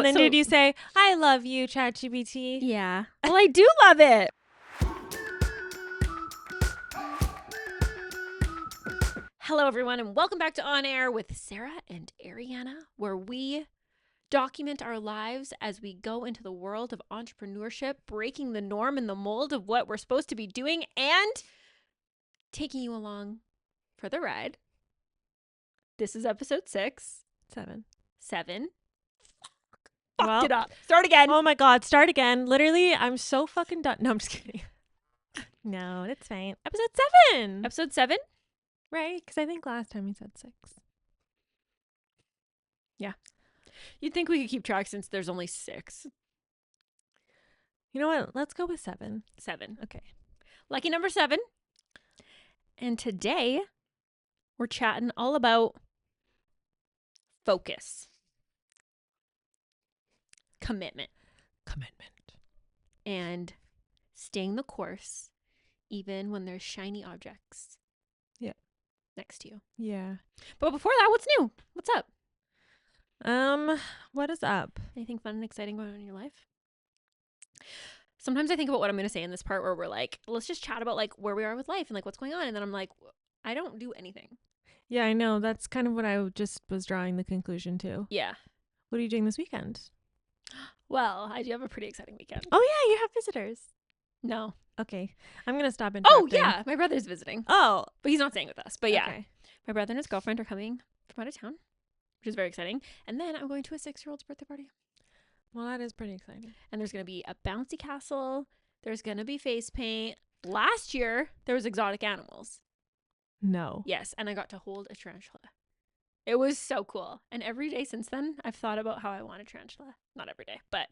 And then did you say, I love you, ChatGPT? Yeah. Well, I do love it. Hello, everyone, and welcome back to On Air with Sarah and Ariana, where we document our lives as we go into the world of entrepreneurship, breaking the norm and the mold of what we're supposed to be doing, and taking you along for the ride. This is episode 6. 7. Fucked it up. Start again. Oh my God, start again. Literally, I'm so fucking done. No, I'm just kidding. No, that's fine. Episode 7. Episode 7? Right? Because I think last time we said 6. Yeah. You'd think we could keep track since there's only 6. You know what? Let's go with 7. 7. Okay. Lucky number 7. And today, we're chatting all about focus. Commitment. And staying the course, even when there's shiny objects. Yeah. Next to you. Yeah. But before that, what's new? What's up? What is up? Anything fun and exciting going on in your life? Sometimes I think about what I'm going to say in this part where we're like, let's just chat about like where we are with life and like what's going on. And then I'm like, I don't do anything. Yeah, I know. That's kind of what I just was drawing the conclusion to. Yeah. What are you doing this weekend? Well, I do have a pretty exciting weekend. Oh, yeah, you have visitors. No. Okay. I'm going to stop Oh, interrupting. yeah. My brother's visiting. Oh. But he's not staying with us. But yeah. Okay. My brother and his girlfriend are coming from out of town, which is very exciting. And then I'm going to a 6-year-old's birthday party. Well, that is pretty exciting. And there's going to be a bouncy castle. There's going to be face paint. Last year, there was exotic animals. No. Yes. And I got to hold a tarantula. It was so cool. And every day since then, I've thought about how I want a tarantula. Not every day, but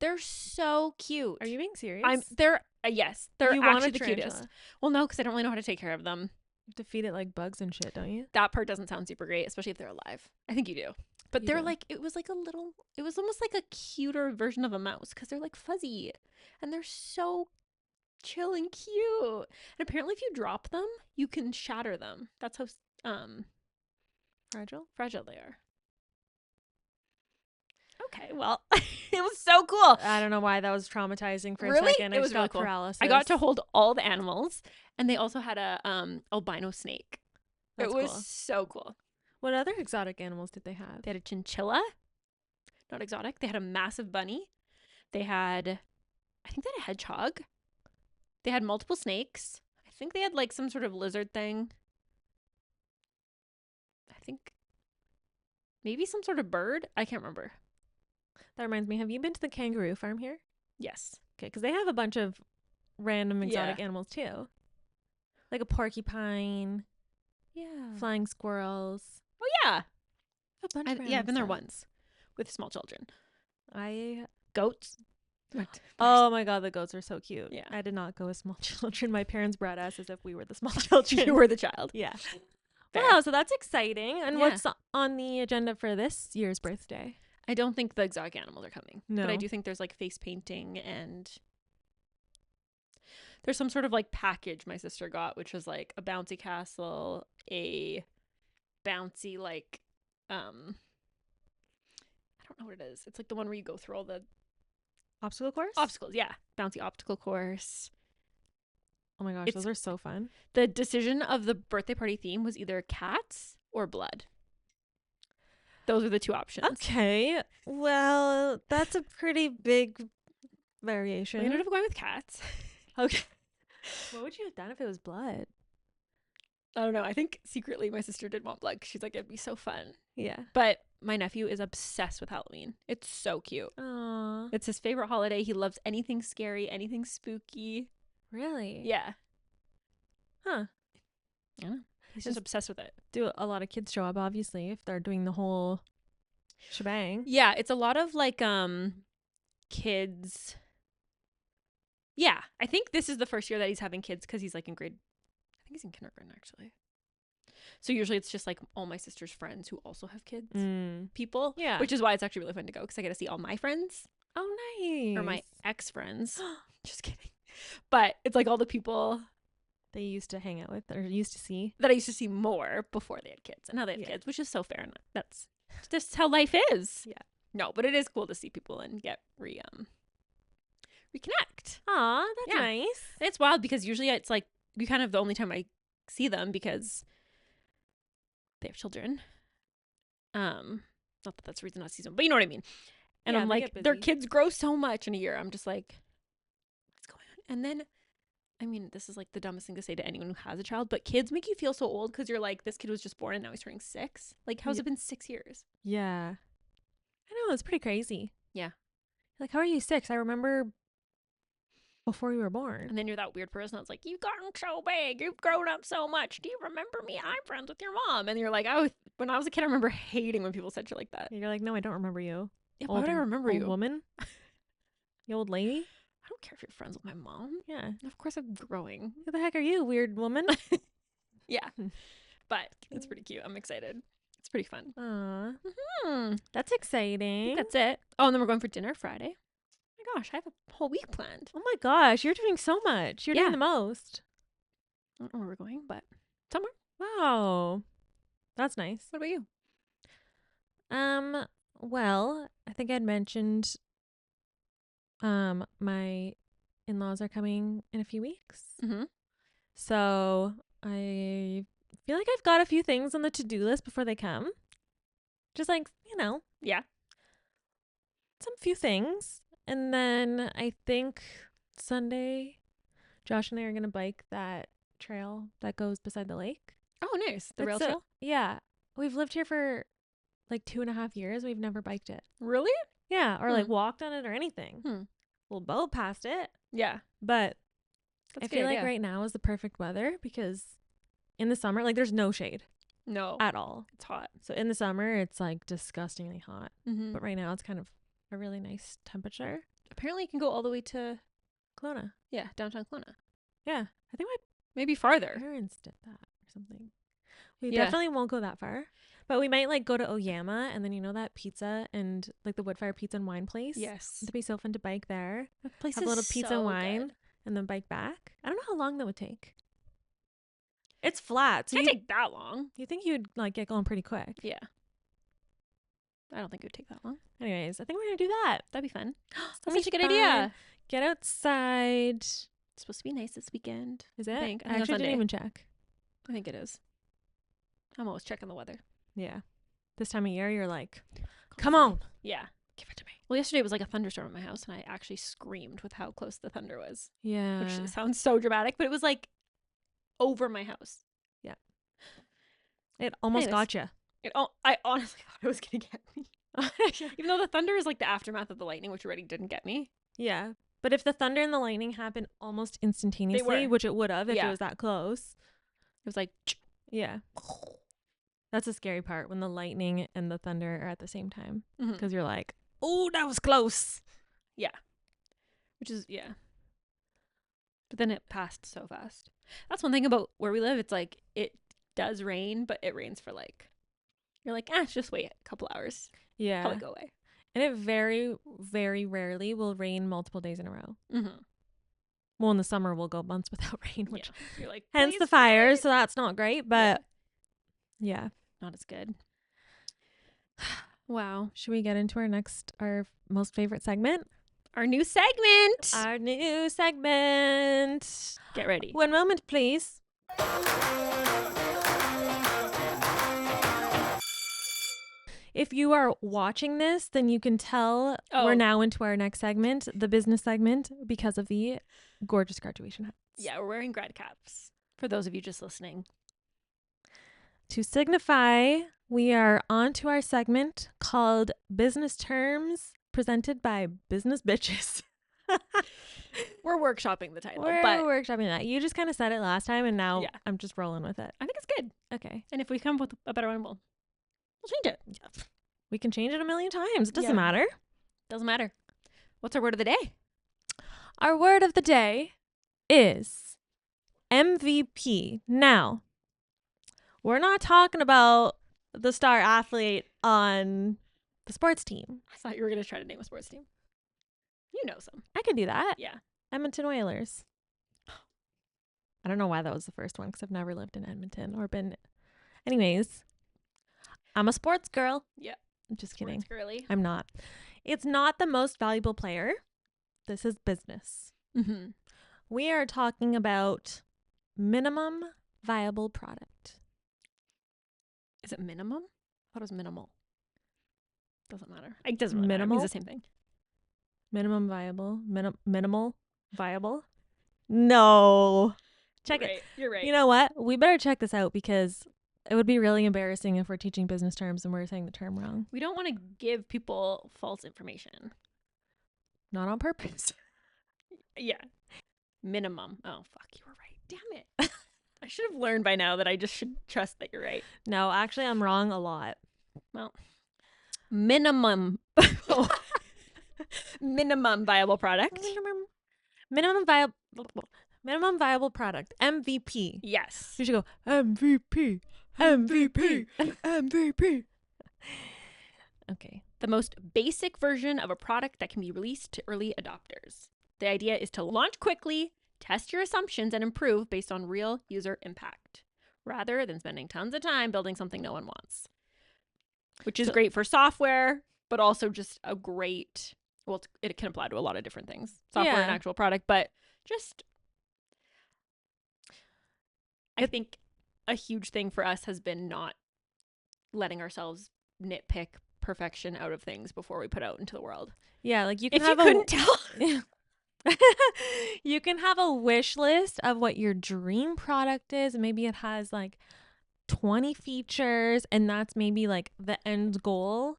they're so cute. Are you being serious? Yes, they're You want actually a the tarantula? cutest. Well, no, because I don't really know how to take care of them. You have to feed it like bugs and shit, don't you? That part doesn't sound super great, especially if they're alive. I think you do. But You they're do. like, it was almost like a cuter version of a mouse because they're like fuzzy and they're so chill and cute. And apparently if you drop them, you can shatter them. That's how fragile they are. Okay, well, it was so cool. I don't know why that was traumatizing for Really? a second. It was just really got cool. paralysis. I got to hold all the animals, and they also had a albino snake. That's it was cool. so cool. What other exotic animals did they have? They had a chinchilla, not exotic. They had a massive bunny. I think they had a hedgehog. They had multiple snakes. I think they had like some sort of lizard thing. I think maybe some sort of bird. I can't remember. That reminds me, have you been to the kangaroo farm here? Yes. Okay, because they have a bunch of random exotic Yeah. animals too. Like a porcupine, Yeah. flying squirrels. Oh yeah. A bunch of I've random been there stuff. once with small children. I Goats. Oh my God, the goats are so cute. Yeah. I did not go with small children. My parents brought us as if we were the small children. You were the child. Yeah. Fair. Wow, so that's exciting. And Yeah. what's on the agenda for this year's birthday? I don't think the exotic animals are coming. No. But I do think there's like face painting and there's some sort of like package my sister got, which was like a bouncy castle, a bouncy like I don't know what it is. It's like the one where you go through all the Obstacle course? obstacles. Yeah. Bouncy obstacle course. Oh my gosh, It's- those are so fun. The decision of the birthday party theme was either cats or blood. Those are the two options. Okay. Well, that's a pretty big variation. We ended up going with cats. Okay. What would you have done if it was blood? I don't know. I think secretly my sister did want blood 'cause she's like, it'd be so fun. Yeah. But my nephew is obsessed with Halloween. It's so cute. Aww. It's his favorite holiday. He loves anything scary, anything spooky. Really? Yeah. Huh. I don't know. He's just obsessed with it. Do a lot of kids show up, obviously, if they're doing the whole shebang. Yeah, it's a lot of like kids. Yeah, I think this is the first year that he's having kids because he's like I think he's in kindergarten actually. So usually it's just like all my sister's friends who also have kids, people. Yeah. Which is why it's actually really fun to go because I get to see all my friends. Oh, nice. Or my ex-friends. Just kidding. But it's like all the people they used to hang out with or used to see. that I used to see more before they had kids. And now they have Yeah. kids, which is so fair. And that's just how life is. Yeah. No, but it is cool to see people and get reconnect. Aw, that's Yeah. nice. And it's wild because usually it's like we kind of the only time I see them because they have children. Not that that's the reason I see them, but you know what I mean. And Yeah, I'm they like, get their busy. kids grow so much in a year. I'm just like, what's going on? And then, I mean, this is like the dumbest thing to say to anyone who has a child, but kids make you feel so old because you're like, this kid was just born and now he's turning 6. Like, how's Yeah. it been 6 years? Yeah. I know, it's pretty crazy. Yeah. Like, how are you 6? I remember before you were born. And then you're that weird person that's like, you've gotten so big, you've grown up so much. Do you remember me? I'm friends with your mom. And you're like, oh, when I was a kid, I remember hating when people said shit like that. You're like, no, I don't remember you. Yeah, why would I remember old you? woman? You old lady? I don't care if you're friends with my mom. Yeah. Of course I'm growing. Who the heck are you, weird woman? Yeah. But it's pretty cute. I'm excited. It's pretty fun. Aw, Hmm. that's I exciting. think that's it. Oh, and then we're going for dinner Friday. Oh my gosh, I have a whole week planned. Oh my gosh, you're doing so much. You're Yeah. doing the most. I don't know where we're going, but somewhere. Wow. That's nice. What about you? Well, I think I'd mentioned my in-laws are coming in a few weeks. Mm-hmm. So I feel like I've got a few things on the to-do list before they come. Just like, Yeah. some few things. And then I think Sunday, Josh and I are going to bike that trail that goes beside the lake. Oh, nice. The rail It's trail? Yeah. We've lived here for like 2.5 years. We've never biked it. Really? Yeah. Or like walked on it or anything. Hmm. We'll boat past it. Yeah. But That's I a good feel like idea. right now is the perfect weather because in the summer, like there's no shade No. at all. It's hot. So in the summer, it's like disgustingly hot. Mm-hmm. But right now, it's kind of a really nice temperature. Apparently you can go all the way to, Kelowna. yeah, downtown Kelowna. Yeah. I think Maybe my farther. parents did that or something. We Yeah. definitely won't go that far. But we might like go to Oyama and then that pizza and like the wood fire pizza and wine place. Yes. It'd be so fun to bike there. That place Have is a little pizza so and wine good. and then bike back. I don't know how long that would take. It's flat. So Can't take that long. you think you'd like get going pretty quick. Yeah. I don't think it would take that long. Anyways, I think we're going to do that. That'd be fun. That'd Such be a good idea. Get outside. It's supposed to be nice this weekend. Is it? I think I on actually Sunday. didn't even check. I think it is. I'm always checking the weather. Yeah. This time of year, you're like, come on. Yeah. Give it to me. Well, yesterday was like a thunderstorm at my house, and I actually screamed with how close the thunder was, Yeah. which sounds so dramatic, but it was like over my house. It almost Anyways. got you. I honestly thought it was gonna get me, even though the thunder is like the aftermath of the lightning, which already didn't get me. Yeah. But if the thunder and the lightning happened almost instantaneously, were. which it would have if Yeah. it was that close. It was like, Yeah. That's the scary part when the lightning and the thunder are at the same time. mhm. Because you're like, oh, that was close. Which is but then it passed so fast. That's one thing about where we live. It's like it does rain, but it rains for like, you're like, just wait a couple hours, Yeah. probably go away. And it very, very rarely will rain multiple days in a row. Mm-hmm. Well, in the summer, we'll go months without rain, which You're like, hence the "Please fires. rain." So that's not great. But yeah. Not as good. Wow. Should we get into our most favorite segment? Our new segment. Our new segment. Get ready. One moment, please. If you are watching this, then you can tell we're now into our next segment, the business segment, because of the gorgeous graduation hats. Yeah, we're wearing grad caps. For those of you just listening. To signify, we are on to our segment called Business Terms, presented by Business Bitches. We're workshopping the title, We're but workshopping that. You just kind of said it last time, and now Yeah. I'm just rolling with it. I think it's good. Okay. And if we come up with a better one, we'll change it. We can change it a million times. It doesn't Yeah. matter. Doesn't matter. What's our word of the day? Our word of the day is MVP. Now, we're not talking about the star athlete on the sports team. I thought you were going to try to name a sports team. You know some. I can do that. Yeah. Edmonton Oilers. I don't know why that was the first one because I've never lived in Edmonton or been. Anyways, I'm a sports girl. Yeah. I'm just kidding. Sports girly. I'm not. It's not the most valuable player. This is business. Mm-hmm. We are talking about minimum viable product. Is it minimum? I thought it was minimal. Doesn't matter. It doesn't really matter. It Minimal? means the same thing. Minimum viable? Minimal viable? No. Check it. You're right. You know what? We better check this out because it would be really embarrassing if we're teaching business terms and we're saying the term wrong. We don't want to give people false information. Not on purpose. Yeah. Minimum. Oh, fuck. You were right. Damn it. I should have learned by now that I just should trust that you're right. No, actually, I'm wrong a lot. Well, minimum. Minimum viable product. Minimum viable product. MVP. Yes. You should go MVP. MVP. MVP. Okay. The most basic version of a product that can be released to early adopters. The idea is to launch quickly, test your assumptions, and improve based on real user impact, rather than spending tons of time building something no one wants. Which is great for software, but also just a great, well, it can apply to a lot of different things. Software and actual product, but just, I think a huge thing for us has been not letting ourselves nitpick perfection out of things before we put out into the world. Yeah, like you can if you couldn't tell. You can have a wish list of what your dream product is. Maybe it has like 20 features and that's maybe like the end goal.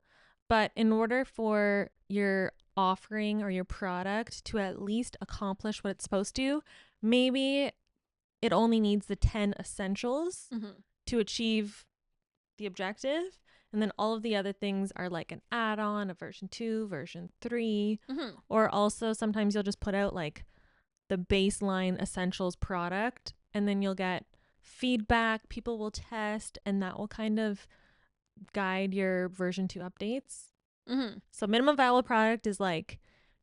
But in order for your offering or your product to at least accomplish what it's supposed to, maybe it only needs the 10 essentials to achieve the objective. And then all of the other things are like an add-on, a version 2, version 3. Or also sometimes you'll just put out like the baseline essentials product and then you'll get feedback, people will test, and that will kind of guide your version 2 updates. So minimum viable product is like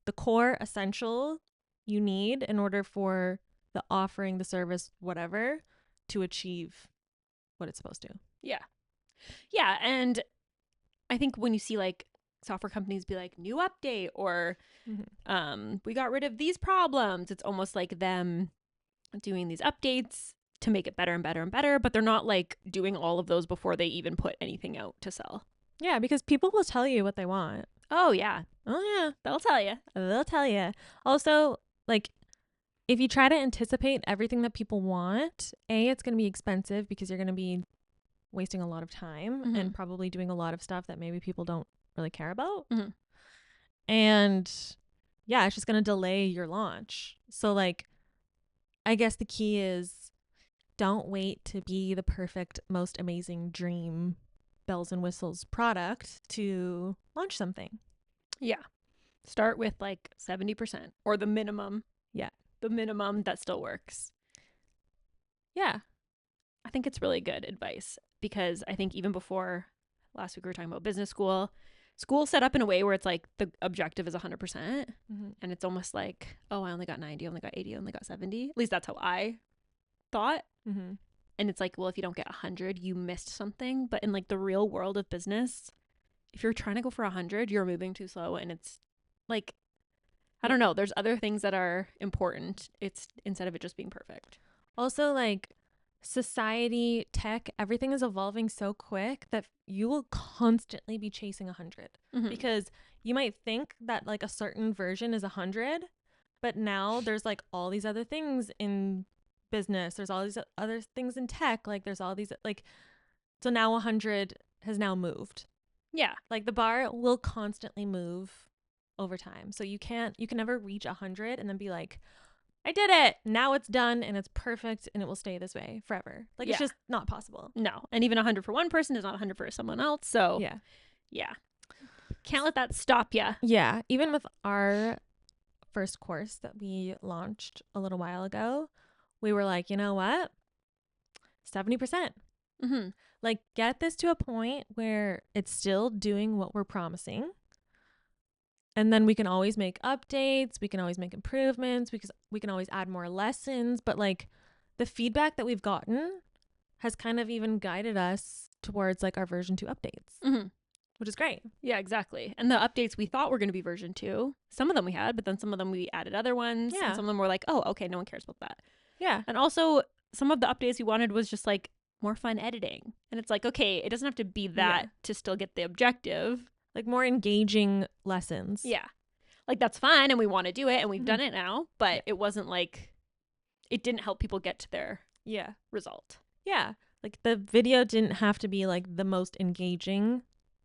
the core essential you need in order for the offering, the service, whatever, to achieve what it's supposed to. Yeah. Yeah, and I think when you see like software companies be like new update or we got rid of these problems, it's almost like them doing these updates to make it better and better and better, but they're not like doing all of those before they even put anything out to sell. Yeah, because people will tell you what they want. Oh yeah. They'll tell you. They'll tell you. Also, like if you try to anticipate everything that people want, it's going to be expensive because you're going to be wasting a lot of time and probably doing a lot of stuff that maybe people don't really care about. And yeah, it's just going to delay your launch. So like, I guess the key is don't wait to be the perfect, most amazing dream bells and whistles product to launch something. Yeah. Start with like 70% or the minimum. Yeah. The minimum that still works. Yeah. I think it's really good advice because I think even before last week we were talking about business school set up in a way where it's like the objective is 100% and it's almost like, oh, I only got 90, I only got 80, I only got 70. At least that's how I thought. And it's like, well, if you don't get 100, you missed something. But in like the real world of business, if you're trying to go for 100, you're moving too slow. And it's like, I don't know. There's other things that are important. It's instead of it just being perfect. Also, like society, tech, everything is evolving so quick that you will constantly be chasing 100 because you might think that like a certain version is 100, but now there's like all these other things in business, there's all these other things in tech, like there's all these like, so now 100 has now moved. Yeah, like the bar will constantly move over time, so you can never reach 100 and then be like, I did it, now it's done and it's perfect and it will stay this way forever. Like it's just not possible. No, and even 100 for one person is not 100 for someone else. So yeah, can't let that stop you. Yeah, even with our first course that we launched a little while ago, we were like, you know what, 70%. Like get this to a point where it's still doing what we're promising. And then we can always make updates, we can always make improvements, because we can always add more lessons. But like the feedback that we've gotten has kind of even guided us towards like our version 2 updates. which is great. Yeah, exactly. And the updates we thought were going to be version 2, some of them we had, but then some of them we added other ones. Yeah. And some of them were like, oh, okay, no one cares about that. Yeah. And also, some of the updates we wanted was just like more fun editing. And it's like, okay, it doesn't have to be that Yeah. to still get the objective. Like more engaging lessons. Yeah. Like that's fine and we want to do it and we've Mhm. done it now, but it wasn't like, it didn't help people get to their Yeah. result. Yeah. Like the video didn't have to be like the most engaging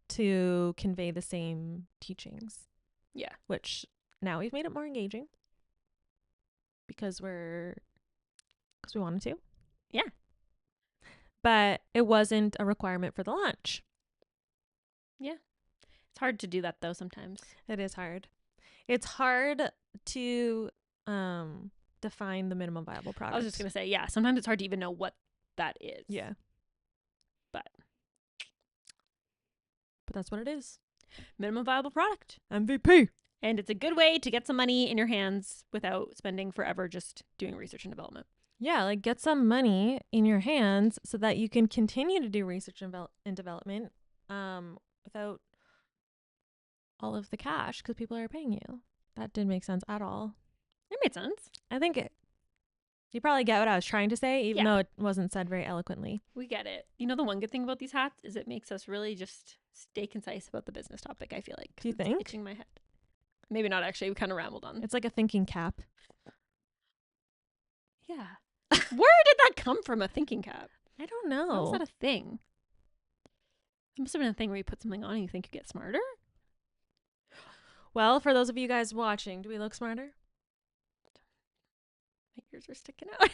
to convey the same teachings. Yeah. Which now we've made it more engaging because we wanted to. Yeah. But it wasn't a requirement for the launch. It's hard to do that though sometimes. It is hard. It's hard to define the minimum viable product. I was just going to say, yeah, sometimes it's hard to even know what that is. Yeah. But that's what it is. Minimum viable product. MVP. And it's a good way to get some money in your hands without spending forever just doing research and development. Yeah, like get some money in your hands so that you can continue to do research and development without all of the cash because people are paying you. That didn't make sense at all. It made sense. I think you probably get what I was trying to say, even though it wasn't said very eloquently. We get it. You know, the one good thing about these hats is it makes us really just stay concise about the business topic, I feel like. Do you think? Itching my head. Maybe not, actually. We kind of rambled on. It's like a thinking cap. Yeah. Where did that come from, a thinking cap? I don't know. How is that a thing? It must have been a thing where you put something on and you think you get smarter. Well, for those of you guys watching, do we look smarter? My ears are sticking out.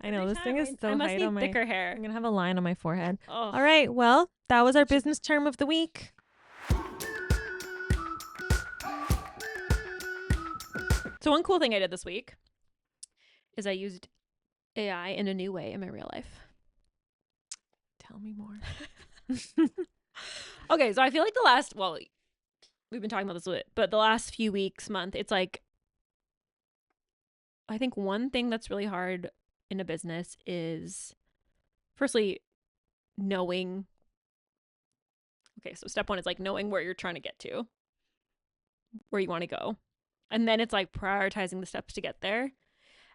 I know, this thing is so I must tight need on my... thicker hair. I'm going to have a line on my forehead. Oh. All right, well, that was our business term of the week. So one cool thing I did this week is I used AI in a new way in my real life. Tell me more. Okay, so I feel like we've been talking about this a bit, but the last few weeks, month, it's like, I think one thing that's really hard in a business is, firstly, knowing. Okay, so step 1 is like knowing where you're trying to get to, where you want to go. And then it's like prioritizing the steps to get there.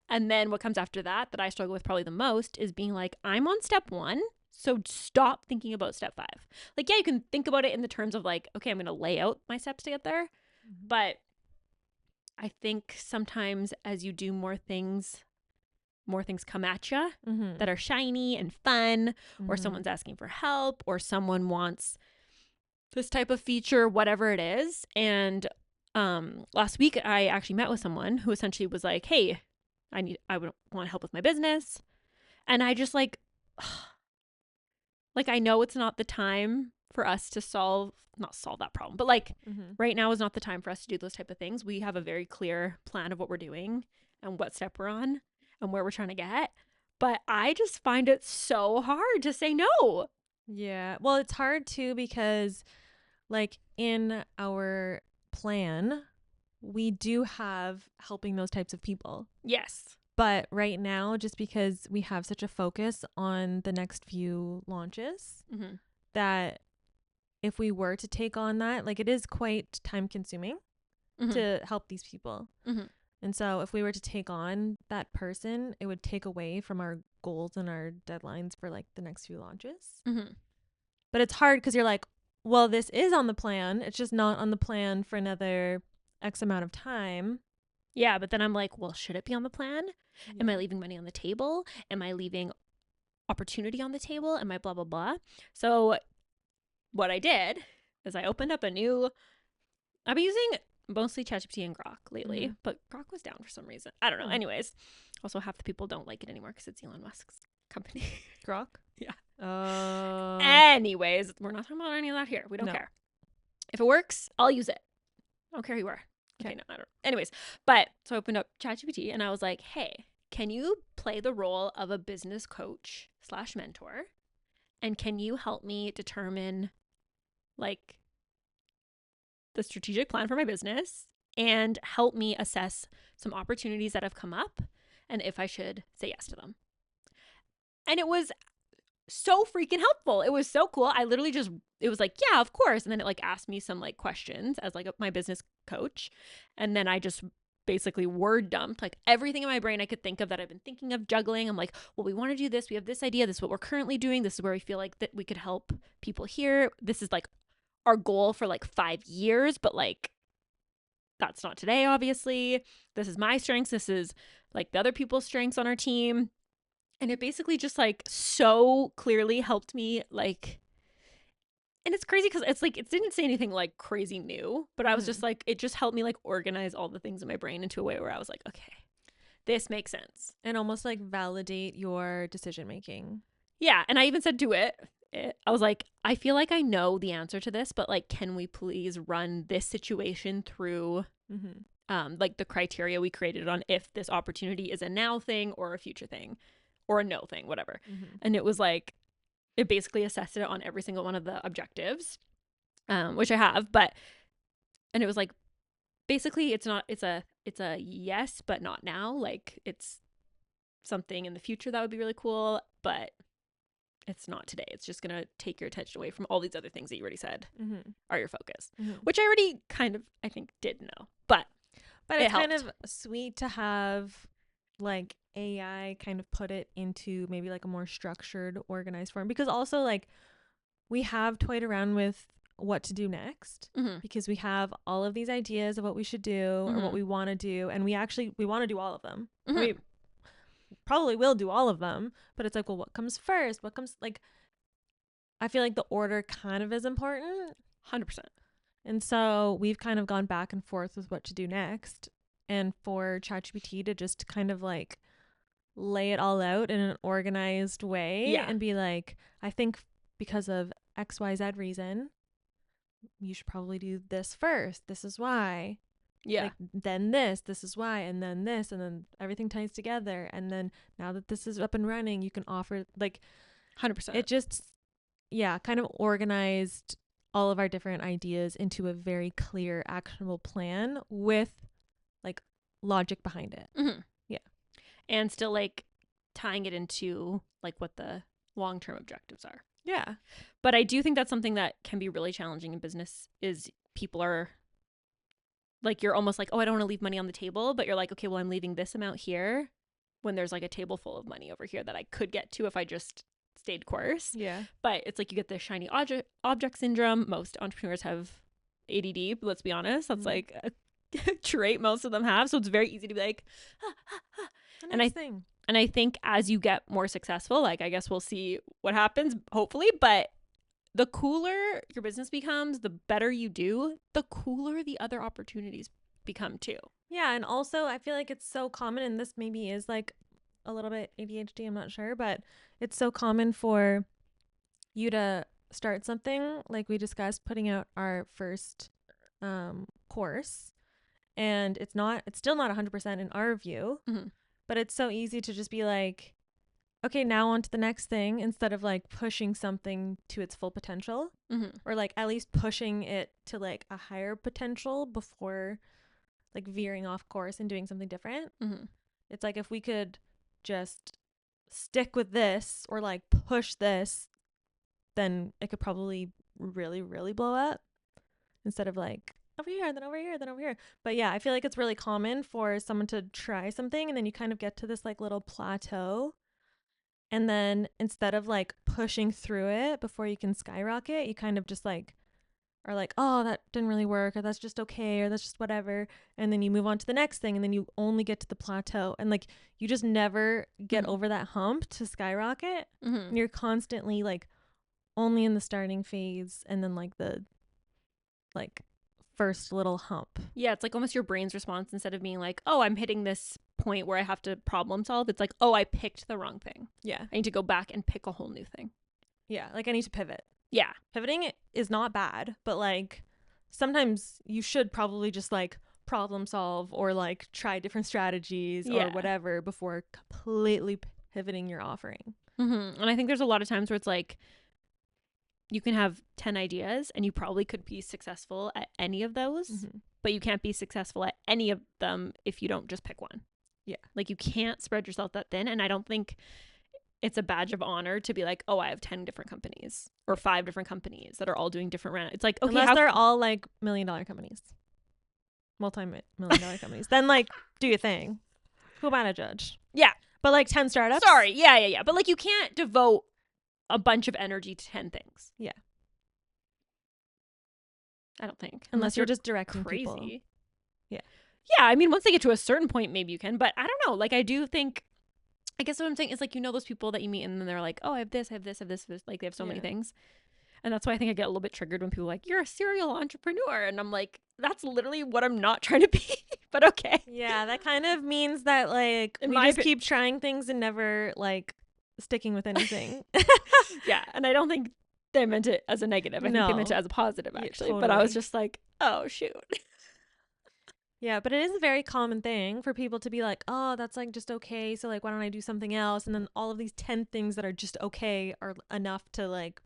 And then what comes after that I struggle with probably the most is being like, I'm on step 1. So stop thinking about step 5. Like, yeah, you can think about it in the terms of like, okay, I'm going to lay out my steps to get there. Mm-hmm. But I think sometimes as you do more things come at you that are shiny and fun, or someone's asking for help, or someone wants this type of feature, whatever it is. And last week I actually met with someone who essentially was like, hey, I would want help with my business. And I just like I know it's not the time for us to not solve that problem, but like right now is not the time for us to do those type of things. We have a very clear plan of what we're doing and what step we're on and where we're trying to get. But I just find it so hard to say no. Yeah. Well, it's hard too because like in our plan, we do have helping those types of people. Yes. But right now, just because we have such a focus on the next few launches, that if we were to take on that, like it is quite time consuming to help these people. And so if we were to take on that person, it would take away from our goals and our deadlines for like the next few launches. But it's hard because you're like, well, this is on the plan. It's just not on the plan for another X amount of time. Yeah, but then I'm like, well, should it be on the plan? Yeah. Am I leaving money on the table? Am I leaving opportunity on the table? Am I blah, blah, blah? So what I did is I opened up I've been using mostly ChatGPT and Grok lately, but Grok was down for some reason. I don't know. Anyways, also half the people don't like it anymore because it's Elon Musk's company. Grok? Yeah. Anyways, we're not talking about any of that here. We don't care. If it works, I'll use it. I don't care who you are. Okay, no, I don't. Anyways, but so I opened up ChatGPT and I was like, hey, can you play the role of a business coach / mentor? And can you help me determine like the strategic plan for my business and help me assess some opportunities that have come up and if I should say yes to them? And it was so freaking helpful. It was so cool. I literally just, it was like, yeah, of course. And then it like asked me some like questions as like my business coach. And then I just basically word dumped like everything in my brain I could think of that I've been thinking of juggling. I'm like, well, we want to do this. We have this idea. This is what we're currently doing. This is where we feel like that we could help people here. This is like our goal for like 5 years, but like that's not today, obviously. This is my strengths. This is like the other people's strengths on our team. And it basically just like so clearly helped me like, and it's crazy because it's like, it didn't say anything like crazy new, but I was just like, it just helped me like organize all the things in my brain into a way where I was like, okay, this makes sense. And almost like validate your decision making. Yeah. And I even said to it, I was like, I feel like I know the answer to this, but like, can we please run this situation through like the criteria we created on if this opportunity is a now thing or a future thing or a no thing, whatever. And it was like, it basically assessed it on every single one of the objectives, which I have, and it was like, basically it's a yes, but not now. Like it's something in the future that would be really cool, but it's not today. It's just going to take your attention away from all these other things that you already said are your focus, which I already kind of, I think, did know, but it's kind of sweet to have like AI kind of put it into maybe like a more structured, organized form, because also like we have toyed around with what to do next because we have all of these ideas of what we should do or what we want to do, and we want to do all of them. We probably will do all of them, but it's like, well, what comes first? What comes like, I feel like the order kind of is important. 100%. And so we've kind of gone back and forth with what to do next, and for ChatGPT to just kind of like lay it all out in an organized way and be like, I think because of XYZ reason, you should probably do this first. This is why. Yeah. Like, then this is why, and then this, and then everything ties together. And then now that this is up and running, you can offer like 100%. It just, kind of organized all of our different ideas into a very clear, actionable plan with like logic behind it. Yeah. And still like tying it into like what the long-term objectives are. Yeah. But I do think that's something that can be really challenging in business is people are like, you're almost like, oh, I don't want to leave money on the table, but you're like, okay, well, I'm leaving this amount here when there's like a table full of money over here that I could get to if I just stayed course. Yeah. But it's like you get the shiny object syndrome. Most entrepreneurs have ADD, but let's be honest, that's like a trait most of them have. So it's very easy to be like, and I think as you get more successful, like I guess we'll see what happens, hopefully, but the cooler your business becomes, the better you do, the cooler the other opportunities become too. Yeah. And also I feel like it's so common, and this maybe is like a little bit ADHD, I'm not sure, but it's so common for you to start something like we discussed, putting out our first course, and it's still not 100% in our view, but it's so easy to just be like, okay, now on to the next thing, instead of like pushing something to its full potential, or like at least pushing it to like a higher potential before like veering off course and doing something different. It's like, if we could just stick with this or like push this, then it could probably really, really blow up, instead of like over here, then over here, then over here. But yeah, I feel like it's really common for someone to try something and then you kind of get to this like little plateau. And then instead of like pushing through it before you can skyrocket, you kind of just like are like, oh, that didn't really work, or that's just okay, or that's just whatever. And then you move on to the next thing, and then you only get to the plateau. And like, you just never get over that hump to skyrocket. And you're constantly like only in the starting phase, and then like the like first little hump. Yeah, it's like almost your brain's response, instead of being like, oh, I'm hitting this point where I have to problem solve, it's like, oh, I picked the wrong thing. Yeah. I need to go back and pick a whole new thing. Yeah, like I need to pivot. Yeah. Pivoting is not bad, but like sometimes you should probably just like problem solve or like try different strategies or whatever before completely pivoting your offering. And I think there's a lot of times where it's like, you can have 10 ideas and you probably could be successful at any of those, but you can't be successful at any of them if you don't just pick one. Yeah. Like you can't spread yourself that thin. And I don't think it's a badge of honor to be like, oh, I have 10 different companies or 5 different companies that are all doing different it's like, okay, Unless they're all like $1 million companies, multi-million dollar companies, then like do your thing. Who am I to judge? Yeah. But like 10 startups. Sorry. Yeah. But like you can't devote a bunch of energy to 10 things. Yeah. I don't think. Unless you're just directing crazy. people. Yeah. Yeah. I mean, once they get to a certain point, maybe you can. But I don't know. Like, I do think, I guess what I'm saying is like, those people that you meet and then they're like, oh, I have this, I have this, I have this. Like, they have so many things. And that's why I think I get a little bit triggered when people are like, you're a serial entrepreneur. And I'm like, that's literally what I'm not trying to be. But okay. Yeah. That kind of means that like we just keep trying things and never like sticking with anything. Yeah. And I don't think they meant it as a negative. I think they meant it as a positive, actually. Yeah, totally. But I was just like, oh, shoot. Yeah, but it is a very common thing for people to be like, oh, that's like just okay. So like, why don't I do something else? And then all of these 10 things that are just okay are enough to like,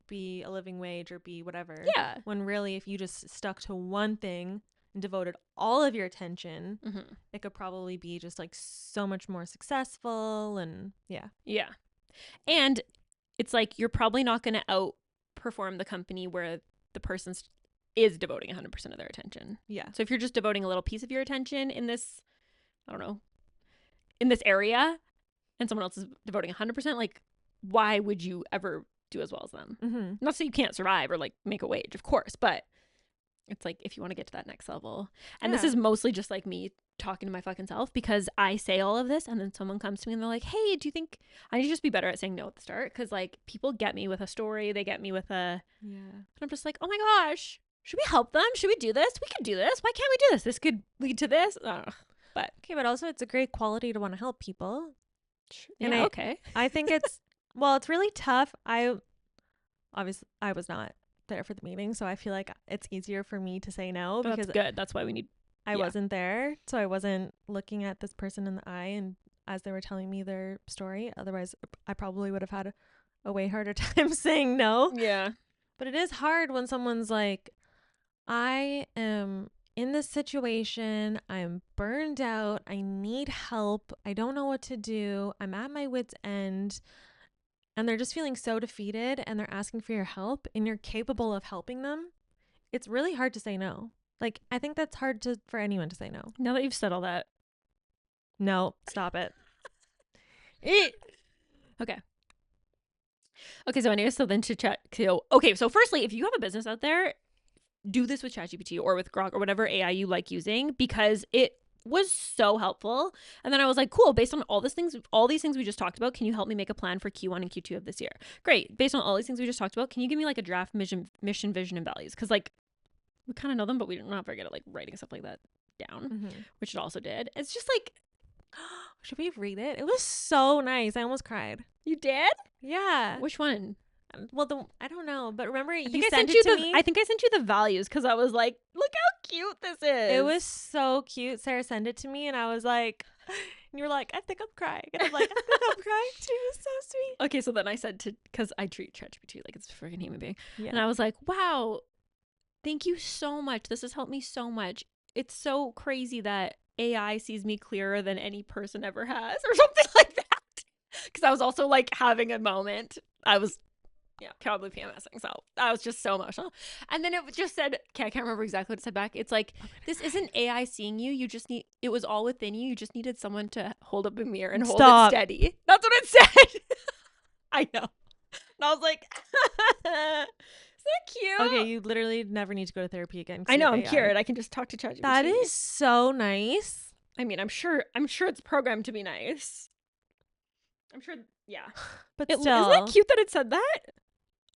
be a living wage or be whatever. Yeah. When really, if you just stuck to one thing and devoted all of your attention, it could probably be just like so much more successful. And yeah. And it's like, you're probably not going to outperform the company where the person is devoting 100% of their attention. Yeah. So if you're just devoting a little piece of your attention in this, I don't know, in this area, and someone else is devoting 100%, like, why would you ever do as well as them? Not so you can't survive or like make a wage, of course, but it's like if you want to get to that next level. And this is mostly just like me talking to my fucking self, because I say all of this and then someone comes to me and they're like, hey, do you think I need to just be better at saying no at the start? Because like people get me with a story, they get me with a and I'm just like, oh my gosh, should we help them? Should we do this? We could do this. Why can't we do this? This could lead to this. But okay, but also it's a great quality to want to help people. And I think it's it's really tough. I was not there for the meeting, so I feel like it's easier for me to say no, because that's good. That's why we need I wasn't there, so I wasn't looking at this person in the eye and as they were telling me their story. Otherwise I probably would have had a way harder time saying no. Yeah. But it is hard when someone's like, I am in this situation, I'm burned out, I need help, I don't know what to do, I'm at my wit's end, and they're just feeling so defeated and they're asking for your help and you're capable of helping them. It's really hard to say no. Like, I think that's hard for anyone to say no. Now that you've said all that. No, stop it. Okay. So anyway, so then to chat. Okay, so firstly, if you have a business out there, do this with ChatGPT or with Grok or whatever AI you like using, because it was so helpful. And then I was like, cool, based on all these things we just talked about, can you help me make a plan for Q1 and Q2 of this year? Great. Based on all these things we just talked about, can you give me like a draft mission, vision, and values? Because like we kind of know them, but we're not very good at like writing stuff like that down, which it also did. It's just like, should we read it? It was so nice. I almost cried. You did? Yeah. Which one? Well, I don't know, but remember you sent it to me? I think I sent you the values because I was like, look how cute this is. It was so cute. Sarah sent it to me and I was like, and you were like, I think I'm crying. And I'm like, I think I'm crying too. It's so sweet. Okay, so then I said because I treat ChatGPT like it's a freaking human being. Yeah. And I was like, wow, thank you so much. This has helped me so much. It's so crazy that AI sees me clearer than any person ever has or something like that. Because I was also like having a moment. I was probably PMSing. So I was just so emotional. And then it just said, okay, I can't remember exactly what it said back. It's like, this isn't AI seeing you. You just it was all within you. You just needed someone to hold up a mirror and hold it steady. That's what it said. I know. And I was like, isn't that cute? Okay, you literally never need to go to therapy again. I know, I'm cured. I can just talk to ChatGPT. That is so nice. I mean, I'm sure it's programmed to be nice. I'm sure, yeah. But still. Isn't that cute that it said that?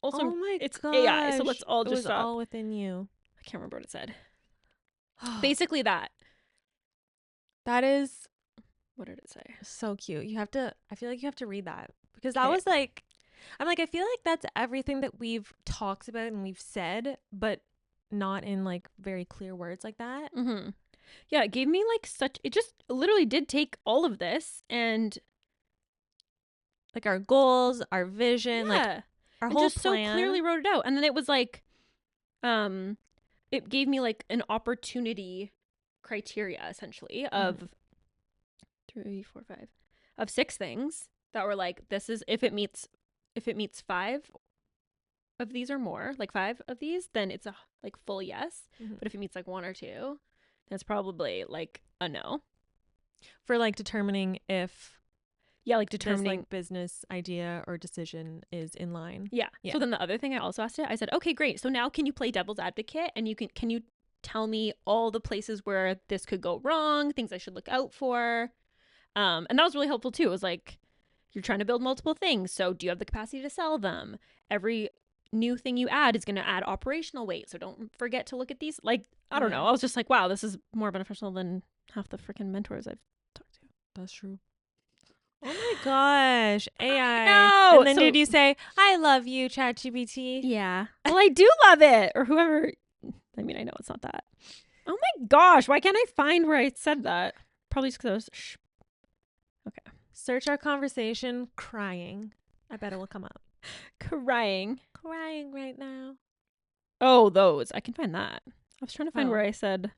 Also, oh my it's gosh. AI, so let's all just it was all within you. I can't remember what it said. Basically that. That is. What did it say? So cute. I feel like you have to read that. Because that was like, I'm like, I feel like that's everything that we've talked about and we've said, but not in like very clear words like that. Yeah, it gave me like it just literally did take all of this and like our goals, our vision, like our whole just plan. So clearly wrote it out. And then it was like, it gave me like an opportunity criteria essentially of 3, 4, 5 of 6 things. that were like, this is if it meets 5 of these or more, like 5 of these, then it's a like full yes. Mhm. But if it meets like 1 or 2, then it's probably like a no. For like determining if Yeah, like this determining. like business idea or decision is in line. Yeah. Yeah. So then the other thing I also asked it, I said, okay, great. So now can you play devil's advocate, and can you tell me all the places where this could go wrong, things I should look out for? And that was really helpful too. It was like, you're trying to build multiple things. So do you have the capacity to sell them? Every new thing you add is going to add operational weight. So don't forget to look at these. Like, I don't know. I was just like, wow, this is more beneficial than half the freaking mentors I've talked to. That's true. Oh my gosh, AI. No. And then did you say, I love you, ChatGPT? Yeah. Well, I do love it. Or whoever. I mean, I know it's not that. Oh my gosh. Why can't I find where I said that? Probably just because I was. Okay. Search our conversation, crying. I bet it will come up. Crying Right now. Oh, those. I can find that. I was trying to find where I said.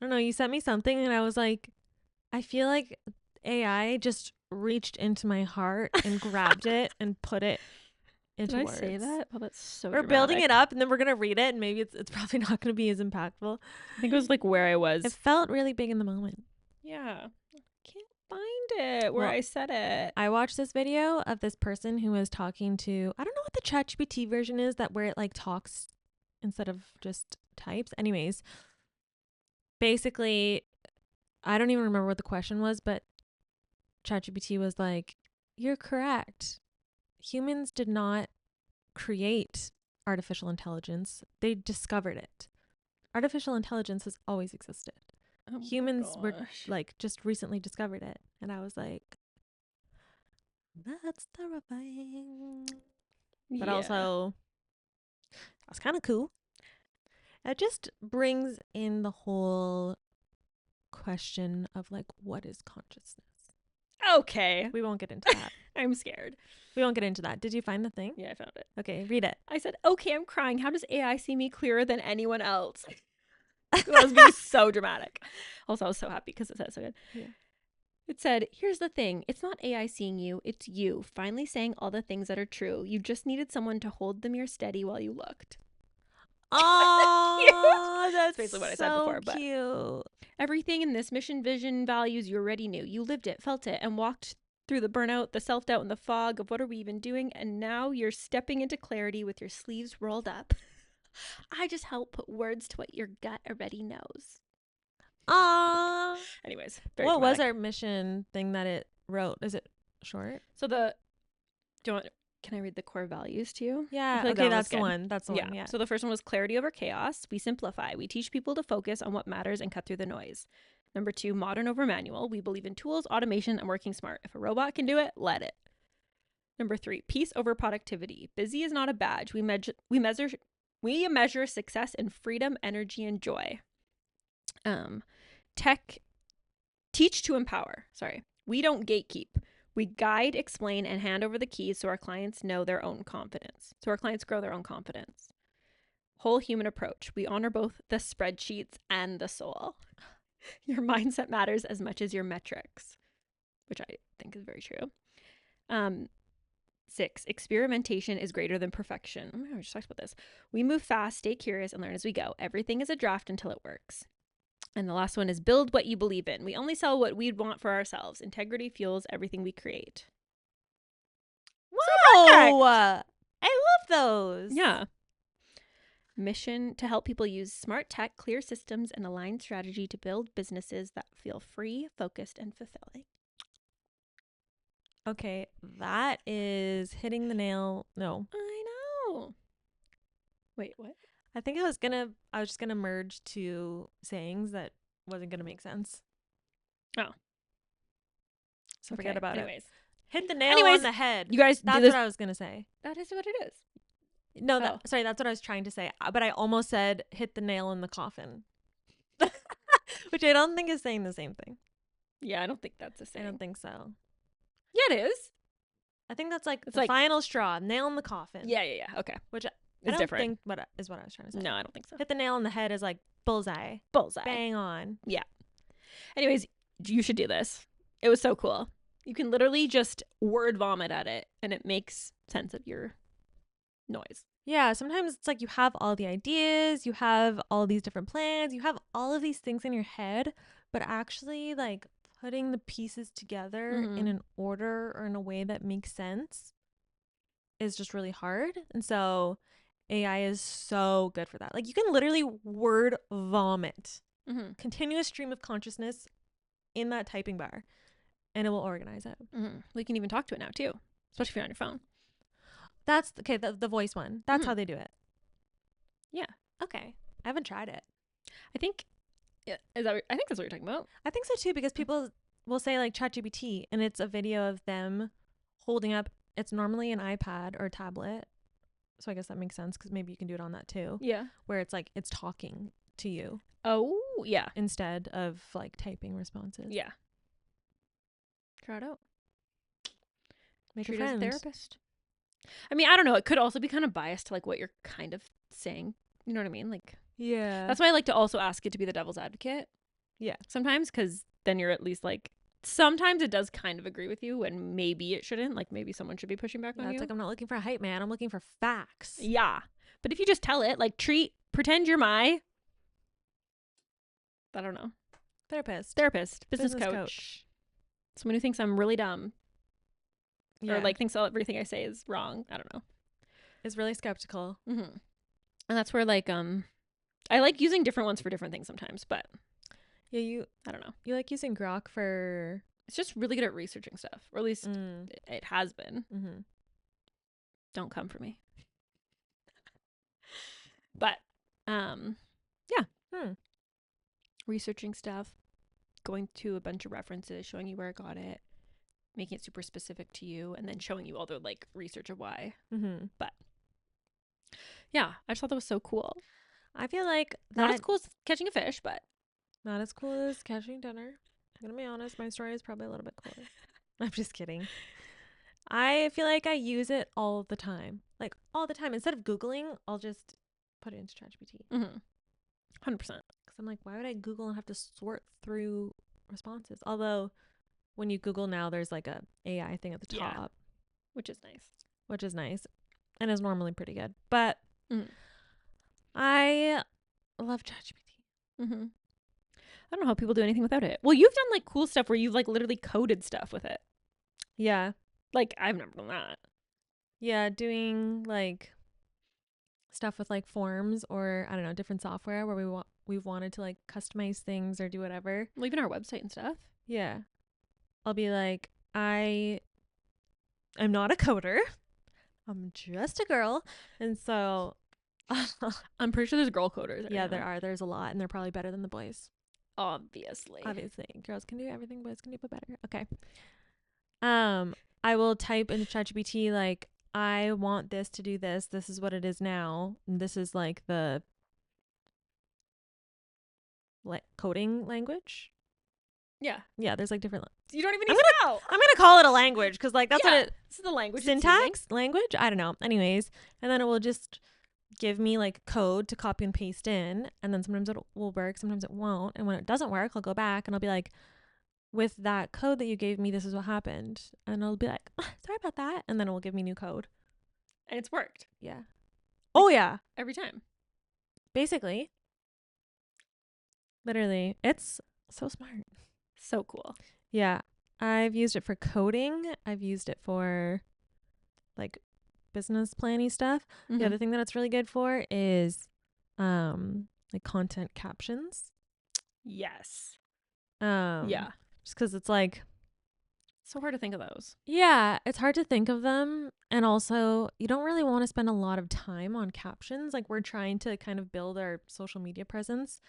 I don't know. You sent me something and I was like, I feel like AI just reached into my heart and grabbed it and put it into Did I words. say that? Oh, that's so We're dramatic. building it up and then we're going to read it and maybe it's probably not going to be as impactful. I think it was like where I was. It felt really big in the moment. Yeah. Can't find it where I said it. I watched this video of this person who was talking to, I don't know what the ChatGPT version is, that where it like talks instead of just types. Anyways, basically, I don't even remember what the question was, but ChatGPT was like, you're correct. Humans did not create artificial intelligence. They discovered it. Artificial intelligence has always existed. Oh Humans were like just recently discovered it. And I was like, that's terrifying. But also, that's kind of cool. It just brings in the whole question of like, what is consciousness? Okay. We won't get into that. I'm scared. We won't get into that. Did you find the thing? Yeah, I found it. Okay, read it. I said, okay, I'm crying. How does AI see me clearer than anyone else? That was being so dramatic. Also, I was so happy because it said so good. Yeah. It said, here's the thing. It's not AI seeing you. It's you finally saying all the things that are true. You just needed someone to hold the mirror steady while you looked. Oh, that's basically what I so said before. But cute. everything in this mission, vision, values, you already knew. You lived it, felt it, and walked through the burnout, the self-doubt, and the fog of what are we even doing? And now you're stepping into clarity with your sleeves rolled up. I just help put words to what your gut already knows. Anyways, what dramatic. was our mission thing that it wrote? Is it short? So can I read the core values to you? Yeah. Like Okay, that that's the one. That's the one. Yeah. So the first one was clarity over chaos. We simplify. We teach people to focus on what matters and cut through the noise. Number 2, modern over manual. We believe in tools, automation, and working smart. If a robot can do it, let it. Number 3, peace over productivity. Busy is not a badge. We measure success in freedom, energy, and joy. Teach to empower. Sorry. We don't gatekeep. We guide, explain, and hand over the keys so our clients know their own confidence. So our clients grow their own confidence. Whole human approach. We honor both the spreadsheets and the soul. Your mindset matters as much as your metrics, which I think is very true. 6, experimentation is greater than perfection. Oh my God, we just talked about this. We move fast, stay curious, and learn as we go. Everything is a draft until it works. And the last one is build what you believe in. We only sell what we'd want for ourselves. Integrity fuels everything we create. Whoa! I love those. Yeah. Mission to help people use smart tech, clear systems, and aligned strategy to build businesses that feel free, focused, and fulfilling. Okay, that is hitting the nail. No. I know. Wait, what? I think I was just gonna merge two sayings that wasn't gonna make sense. Oh. So forget about it. Hit the nail on the head. You guys, that's what I was gonna say. That is what it is. No, sorry, that's what I was trying to say. But I almost said hit the nail in the coffin. Which I don't think is saying the same thing. Yeah, I don't think that's the same. I don't think so. Yeah, it is. I think that's like the final straw, nail in the coffin. Yeah. Okay. Which it's different. Think what is what I was trying to say. No, I don't think so. Hit the nail on the head is like bullseye. Bullseye. Bang on. Yeah. Anyways, you should do this. It was so cool. You can literally just word vomit at it and it makes sense of your noise. Yeah, sometimes it's like you have all the ideas, you have all these different plans, you have all of these things in your head, but actually like putting the pieces together in an order or in a way that makes sense is just really hard. And so AI is so good for that. Like you can literally word vomit, continuous stream of consciousness in that typing bar, and it will organize it. Well, you can even talk to it now too, especially if you're on your phone. That's okay. The voice one. That's how they do it. Yeah. Okay. I haven't tried it. I think that's what you're talking about. I think so too, because people will say like ChatGPT, and it's a video of them holding up. It's normally an iPad or a tablet, so I guess that makes sense because maybe you can do it on that too. Yeah. Where it's like it's talking to you. Oh yeah. Instead of like typing responses. Yeah. Try it out. Make Treat a it as friend. a therapist. I mean, I don't know. It could also be kind of biased to like what you're kind of saying. You know what I mean? Like, yeah. that's why I like to also ask it to be the devil's advocate. Yeah. Sometimes, because then you're at least like, sometimes it does kind of agree with you and maybe it shouldn't. Like maybe someone should be pushing back on you. It's like, I'm not looking for a hype man. I'm looking for facts. Yeah. But if you just tell it, like pretend you're my, I don't know. Therapist. Business coach. Someone who thinks I'm really dumb. Yeah. Or like thinks everything I say is wrong. I don't know. Is really skeptical. And that's where like, I like using different ones for different things sometimes, but yeah, I don't know. You like using Grok for... It's just really good at researching stuff, or at least it has been. Don't come for me. But, yeah. Researching stuff, going to a bunch of references, showing you where I got it, making it super specific to you, and then showing you all the like research of why. But yeah, I just thought that was so cool. I feel like not as cool as catching a fish, but not as cool as catching dinner. I'm gonna be honest, my story is probably a little bit cooler. I'm just kidding. I feel like I use it all the time. Like all the time. Instead of Googling, I'll just put it into ChatGPT. 100%. Because I'm like, why would I Google and have to sort through responses? Although when you Google now, there's like a AI thing at the top. Which is nice. And is normally pretty good. But I love ChatGPT. I don't know how people do anything without it. Well, you've done like cool stuff where you've like literally coded stuff with it. Yeah. Like I've never done that. Yeah, doing like stuff with like forms or I don't know, different software where we've wanted to like customize things or do whatever. Well, even our website and stuff. Yeah. I'll be like, I'm not a coder. I'm just a girl. And so I'm pretty sure there's girl coders. Yeah, there are. There's a lot, and they're probably better than the boys. Obviously. Girls can do everything, boys can do but better. Okay. I will type into ChatGPT like, I want this to do this. This is what it is now. And this is like the coding language. Yeah, there's like different. You don't even need to know. I'm gonna call it a language because like that's what it. This is the language. Syntax, language. I don't know. Anyways, and then it will just give me like code to copy and paste in, and then sometimes it will work, sometimes it won't. And when it doesn't work, I'll go back and I'll be like, with that code that you gave me, this is what happened, and I'll be like, oh, sorry about that, and then it will give me new code, and it's worked. Yeah. Oh yeah. Every time. Basically. Literally, it's so smart. So cool. Yeah. I've used it for coding. I've used it for like business planning stuff. The other thing that it's really good for is like content captions. Yes. Yeah. Just because it's like so hard to think of those. Yeah, it's hard to think of them, and also you don't really want to spend a lot of time on captions. Like we're trying to kind of build our social media presence,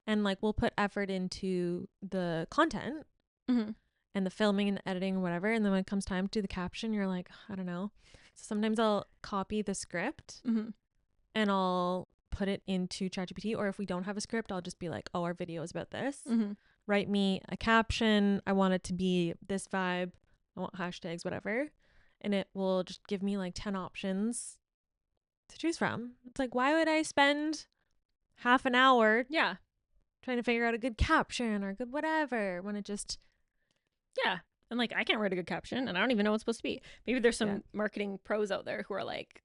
and like we'll put effort into the content and the filming and the editing and whatever, and then when it comes time to do the caption, you're like, I don't know. So sometimes I'll copy the script and I'll put it into ChatGPT, or if we don't have a script, I'll just be like, oh, our video is about this. Write me a caption. I want it to be this vibe. I want hashtags, whatever. And it will just give me like 10 options to choose from. It's like, why would I spend half an hour trying to figure out a good caption or a good whatever when it just And like, I can't write a good caption and I don't even know what it's supposed to be. Maybe there's some Yeah. marketing pros out there who are like,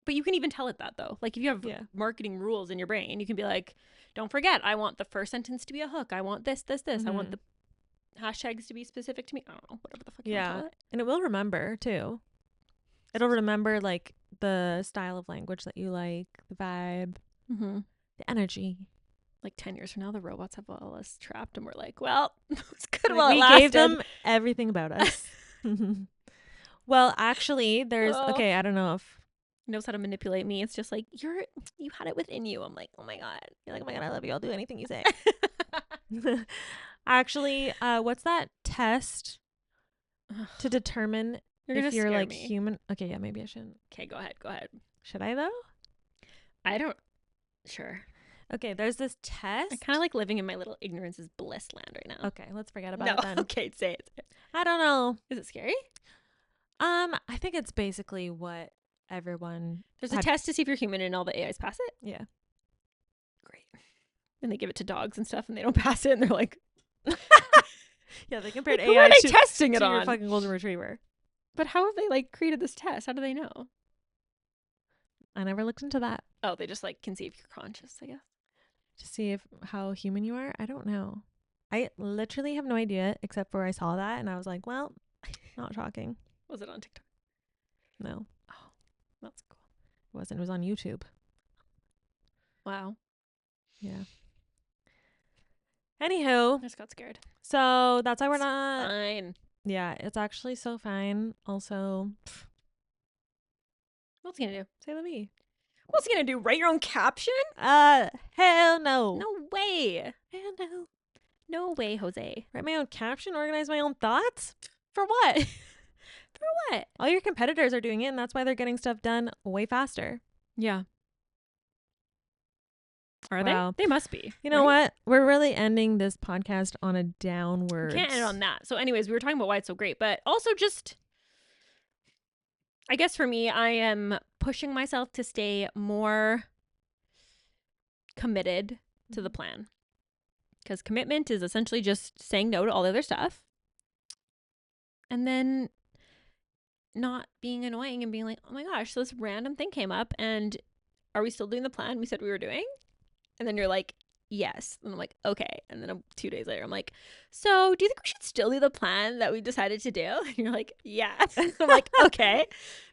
but you can even tell it that though. Like if you have Yeah. marketing rules in your brain, you can be like, don't forget, I want the first sentence to be a hook. I want this. I want the hashtags to be specific to me. I don't know, whatever the fuck you want to call it. And it will remember too. It'll remember like the style of language that you like, the vibe, the energy. Like 10 years from now, the robots have all us trapped and we're like, well, it's good Like, while it we lasted. gave them everything about us. Well, actually, there's okay, I don't know if he knows how to manipulate me. It's just like, you had it within you. I'm like, oh my God. you're like, oh my God, I love you. I'll do anything you say. Actually, what's that test to determine if you're like human? Okay, yeah, maybe I shouldn't. Okay, go ahead. Should I though? I don't. Sure. Okay, there's this test. I kind of like living in my little ignorance is bliss land right now. Okay, let's forget about it then. Okay, say it. I don't know. Is it scary? I think it's basically what everyone. There's a test to see if you're human and all the AIs pass it. Yeah. Great. And they give it to dogs and stuff and they don't pass it and they're like, yeah, they compared like, AI who are they to, testing it to on? your fucking golden retriever. But how have they like created this test? How do they know? I never looked into that. Oh, they just like can see if you're conscious, I guess. To see how human you are. I don't know. I literally have no idea except for I saw that and I was like, well, not shocking. Was it on TikTok? No. Oh, that's cool. It wasn't. It was on YouTube. Wow. Yeah. Anywho. I just got scared. So that's why we're not. Fine. Yeah, it's actually so fine. Also, What's he gonna do? say the me. What's he gonna do? Write your own caption? Hell no. No way. Hell no. No way, Jose. Write my own caption, organize my own thoughts? For what? For what? All your competitors are doing it, and that's why they're getting stuff done way faster. Yeah. Are Wow. they? They must be. You know what? We're really ending this podcast on a downward. Can't end on that. So anyways, we were talking about why it's so great, but also just, I guess for me, I am pushing myself to stay more committed to the plan. Because commitment is essentially just saying no to all the other stuff. And then not being annoying and being like, oh my gosh, so this random thing came up and are we still doing the plan we said we were doing? And then you're like, yes. And I'm like, okay. And then 2 days later, I'm like, so do you think we should still do the plan that we decided to do? And you're like, yes. I'm like, okay.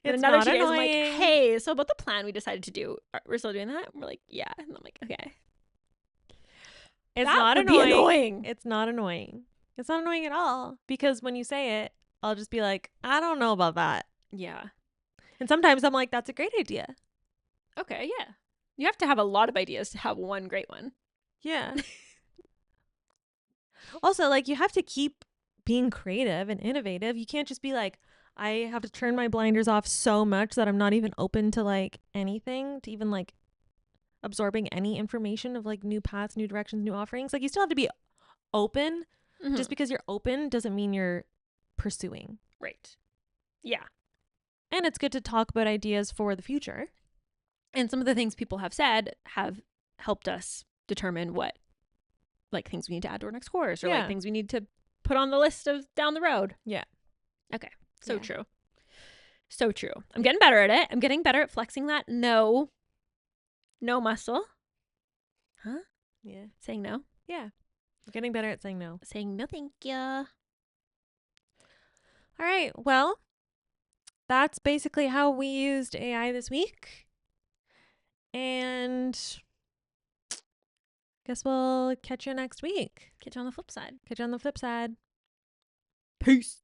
And It's another not 2 days, I'm annoying. like, hey, so about the plan we decided to do, we're still doing that? And we're like, yeah. And I'm like, okay. It's That not would be annoying. It's not annoying. It's not annoying at all. Because when you say it, I'll just be like, I don't know about that. Yeah. And sometimes I'm like, that's a great idea. Okay, yeah. You have to have a lot of ideas to have one great one. Yeah. Also, like, you have to keep being creative and innovative. You can't just be like, I have to turn my blinders off so much that I'm not even open to like anything, to even like absorbing any information of like new paths, new directions, new offerings. Like, you still have to be open. Mm-hmm. Just because you're open doesn't mean you're pursuing. Right. Yeah. And it's good to talk about ideas for the future. And some of the things people have said have helped us determine what like things we need to add to our next course or like things we need to put on the list of down the road. Yeah. Okay. So true. So true. I'm getting better at it. I'm getting better at flexing that no muscle. Huh? Yeah. Saying no. Yeah. I'm getting better at saying no. Saying no thank you. All right. Well, that's basically how we used AI this week. And guess we'll catch you next week. Catch you on the flip side. Catch you on the flip side. Peace.